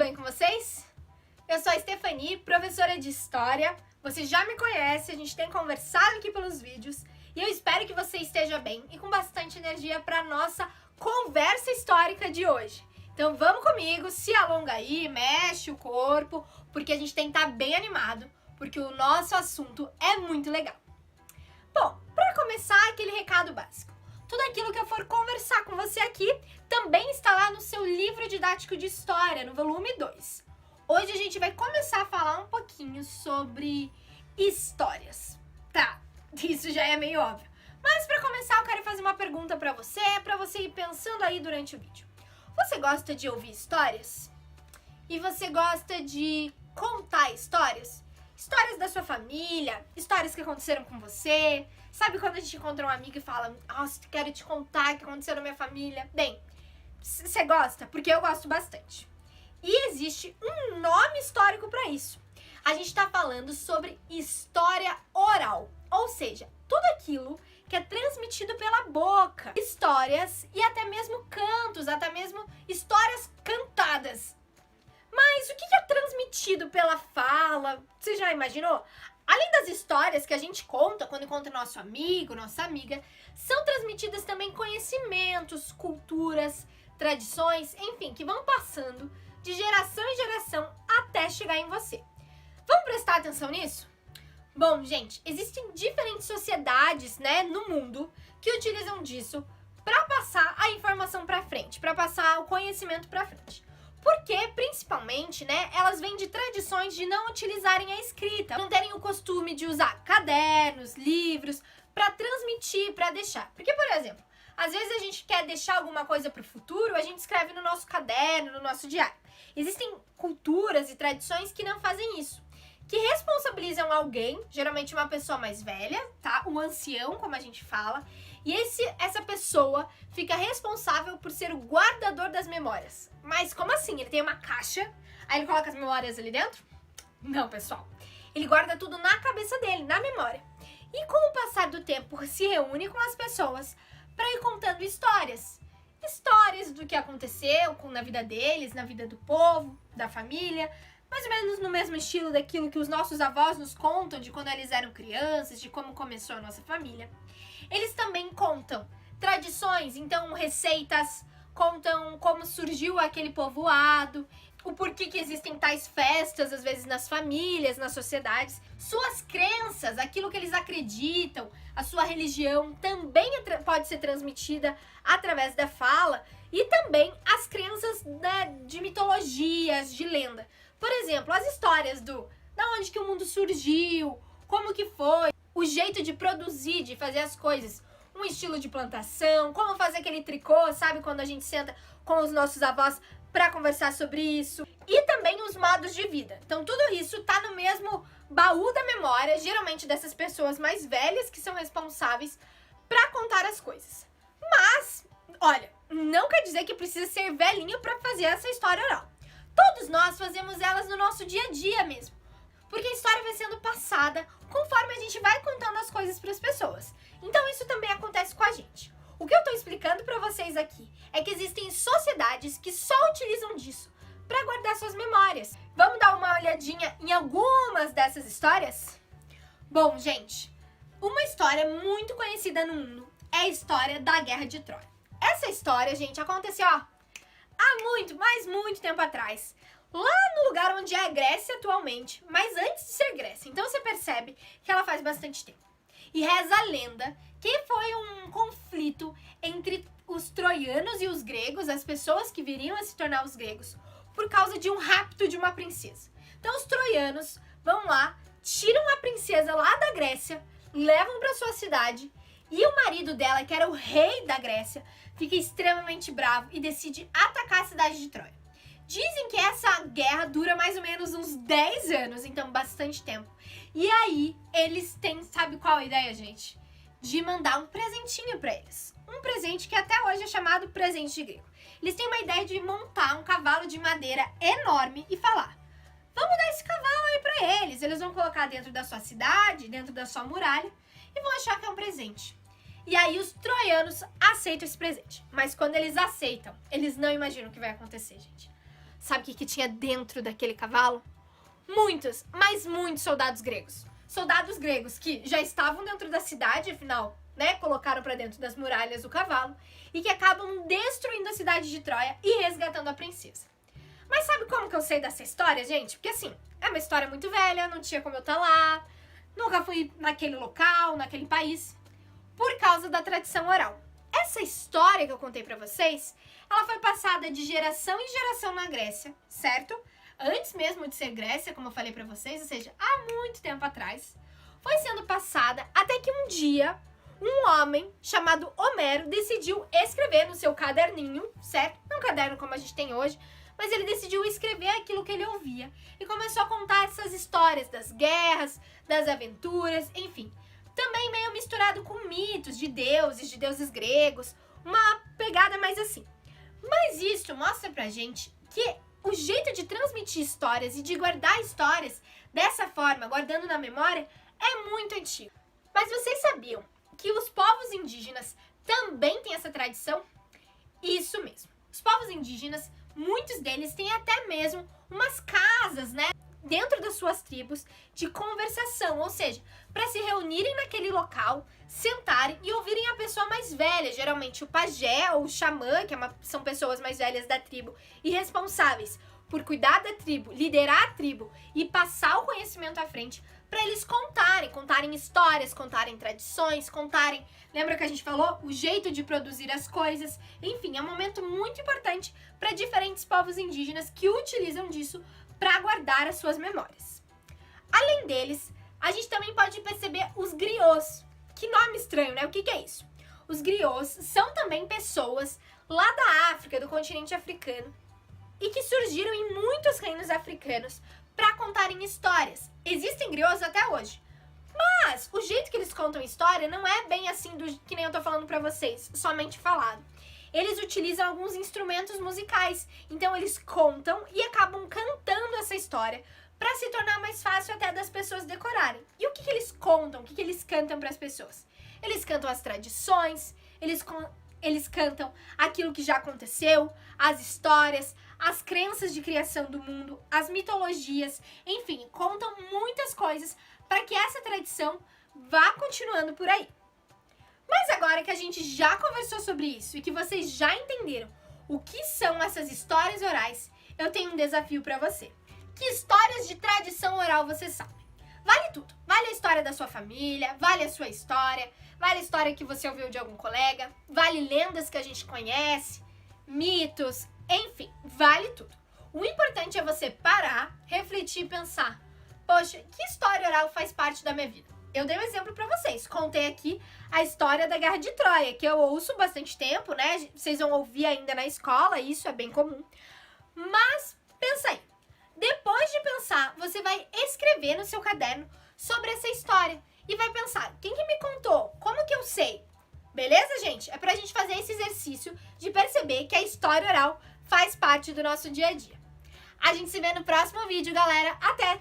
bem com vocês? Eu sou a Stephanie, professora de História. Você já me conhece, a gente tem conversado aqui pelos vídeos e eu espero que você esteja bem e com bastante energia para a nossa conversa histórica de hoje. Então vamos comigo, se alonga aí, mexe o corpo, porque a gente tem que estar bem animado, porque o nosso assunto é muito legal. Bom, para começar, aquele recado básico. Tudo aquilo que eu for conversar com você aqui também está lá no seu livro didático de História, no volume 2. Hoje a gente vai começar a falar um pouquinho sobre histórias. Tá, isso já é meio óbvio. Mas para começar eu quero fazer uma pergunta para você ir pensando aí durante o vídeo. Você gosta de ouvir histórias? E você gosta de contar histórias? Histórias da sua família, histórias que aconteceram com você. Sabe quando a gente encontra um amigo e fala, nossa, quero te contar o que aconteceu na minha família? Bem, você gosta? Porque eu gosto bastante. E existe um nome histórico para isso. A gente está falando sobre história oral, ou seja, tudo aquilo que é transmitido pela boca. Histórias e até mesmo cantos, até mesmo histórias cantadas. Mas o que é transmitido pela fala? Você já imaginou? Além das histórias que a gente conta quando encontra nosso amigo, nossa amiga, são transmitidas também conhecimentos, culturas, tradições, enfim, que vão passando de geração em geração até chegar em você. Vamos prestar atenção nisso? Bom, gente, existem diferentes sociedades, no mundo que utilizam disso para passar a informação para frente, para passar o conhecimento para frente. Porque, principalmente, elas vêm de tradições de não utilizarem a escrita, não terem o costume de usar cadernos, livros, para transmitir, para deixar. Porque, por exemplo, às vezes a gente quer deixar alguma coisa para o futuro, a gente escreve no nosso caderno, no nosso diário. Existem culturas e tradições que não fazem isso, que responsabilizam alguém, geralmente uma pessoa mais velha, tá? Um ancião, como a gente fala, e essa pessoa fica responsável por ser o guardador das memórias. Mas como assim? Ele tem uma caixa, aí ele coloca as memórias ali dentro? Não, pessoal. Ele guarda tudo na cabeça dele, na memória. E com o passar do tempo, se reúne com as pessoas para ir contando histórias. Histórias do que aconteceu na vida deles, na vida do povo, da família, mais ou menos no mesmo estilo daquilo que os nossos avós nos contam de quando eles eram crianças, de como começou a nossa família. Eles também contam tradições, então receitas, contam como surgiu aquele povoado, o porquê que existem tais festas, às vezes nas famílias, nas sociedades. Suas crenças, aquilo que eles acreditam, a sua religião também pode ser transmitida através da fala e também as crenças de mitologias, de lenda. Por exemplo, as histórias da onde que o mundo surgiu, como que foi, o jeito de produzir, de fazer as coisas, um estilo de plantação, como fazer aquele tricô, sabe? Quando a gente senta com os nossos avós para conversar sobre isso. E também os modos de vida. Então tudo isso tá no mesmo baú da memória, geralmente dessas pessoas mais velhas que são responsáveis para contar as coisas. Mas, olha, não quer dizer que precisa ser velhinho para fazer essa história oral. Todos nós fazemos elas no nosso dia a dia mesmo. Porque a história vai sendo passada conforme a gente vai contando as coisas para as pessoas. Então isso também acontece com a gente. O que eu estou explicando para vocês aqui é que existem sociedades que só utilizam disso para guardar suas memórias. Vamos dar uma olhadinha em algumas dessas histórias? Bom, gente, uma história muito conhecida no mundo é a história da Guerra de Troia. Essa história, gente, aconteceu há muito, mas muito tempo atrás, lá no lugar onde é a Grécia atualmente, mas antes de ser Grécia. Então você percebe que ela faz bastante tempo. E reza a lenda que foi um conflito entre os troianos e os gregos, as pessoas que viriam a se tornar os gregos, por causa de um rapto de uma princesa. Então os troianos vão lá, tiram a princesa lá da Grécia, levam para sua cidade e o marido dela, que era o rei da Grécia, fica extremamente bravo e decide atacar a cidade de Troia. Dizem que essa guerra dura mais ou menos uns 10 anos, então bastante tempo. E aí, eles têm, sabe qual a ideia, gente? De mandar um presentinho pra eles. Um presente que até hoje é chamado presente de grego. Eles têm uma ideia de montar um cavalo de madeira enorme e falar, vamos dar esse cavalo aí pra eles. Eles vão colocar dentro da sua cidade, dentro da sua muralha e vão achar que é um presente. E aí os troianos aceitam esse presente. Mas quando eles aceitam, eles não imaginam o que vai acontecer, gente. Sabe o que tinha dentro daquele cavalo? Muitos, mas muitos soldados gregos. Soldados gregos que já estavam dentro da cidade, afinal, né, colocaram para dentro das muralhas o cavalo, e que acabam destruindo a cidade de Troia e resgatando a princesa. Mas sabe como que eu sei dessa história, gente? Porque assim, é uma história muito velha, não tinha como eu estar lá, nunca fui naquele local, naquele país, por causa da tradição oral. Essa história que eu contei pra vocês, ela foi passada de geração em geração na Grécia, certo? Antes mesmo de ser Grécia, como eu falei pra vocês, ou seja, há muito tempo atrás, foi sendo passada até que um dia um homem chamado Homero decidiu escrever no seu caderninho, certo? Não um caderno como a gente tem hoje, mas ele decidiu escrever aquilo que ele ouvia e começou a contar essas histórias das guerras, das aventuras, enfim. Também meio misturado com mitos de deuses gregos, uma pegada mais assim. Mas isso mostra pra gente que o jeito de transmitir histórias e de guardar histórias dessa forma, guardando na memória, é muito antigo. Mas vocês sabiam que os povos indígenas também têm essa tradição? Isso mesmo. Os povos indígenas, muitos deles têm até mesmo umas casas, né, dentro das suas tribos de conversação, ou seja, para se reunirem naquele local, sentarem e ouvirem a pessoa mais velha, geralmente o pajé ou o xamã, que são pessoas mais velhas da tribo e responsáveis por cuidar da tribo, liderar a tribo e passar o conhecimento à frente para eles contarem histórias, contarem tradições, lembra que a gente falou? O jeito de produzir as coisas, enfim, é um momento muito importante para diferentes povos indígenas que utilizam disso para guardar as suas memórias. Além deles, a gente também pode perceber os griots. Que nome estranho, né? O que é isso? Os griots são também pessoas lá da África, do continente africano, e que surgiram em muitos reinos africanos para contarem histórias. Existem griots até hoje. Mas o jeito que eles contam história não é bem assim que nem eu tô falando para vocês, somente falado. Eles utilizam alguns instrumentos musicais, então eles contam e acabam cantando essa história para se tornar mais fácil até das pessoas decorarem. E o que eles contam, o que eles cantam para as pessoas? Eles cantam as tradições, eles cantam aquilo que já aconteceu, as histórias, as crenças de criação do mundo, as mitologias, enfim, contam muitas coisas para que essa tradição vá continuando por aí. Mas agora que a gente já conversou sobre isso e que vocês já entenderam o que são essas histórias orais, eu tenho um desafio para você. Que histórias de tradição oral você sabe? Vale tudo. Vale a história da sua família, vale a sua história, vale a história que você ouviu de algum colega, vale lendas que a gente conhece, mitos, enfim, vale tudo. O importante é você parar, refletir e pensar: poxa, que história oral faz parte da minha vida? Eu dei um exemplo pra vocês, contei aqui a história da Guerra de Troia, que eu ouço bastante tempo, né? Vocês vão ouvir ainda na escola, isso é bem comum. Mas, pensa aí. Depois de pensar, você vai escrever no seu caderno sobre essa história. E vai pensar, quem que me contou? Como que eu sei? Beleza, gente? É pra gente fazer esse exercício de perceber que a história oral faz parte do nosso dia a dia. A gente se vê no próximo vídeo, galera. Até!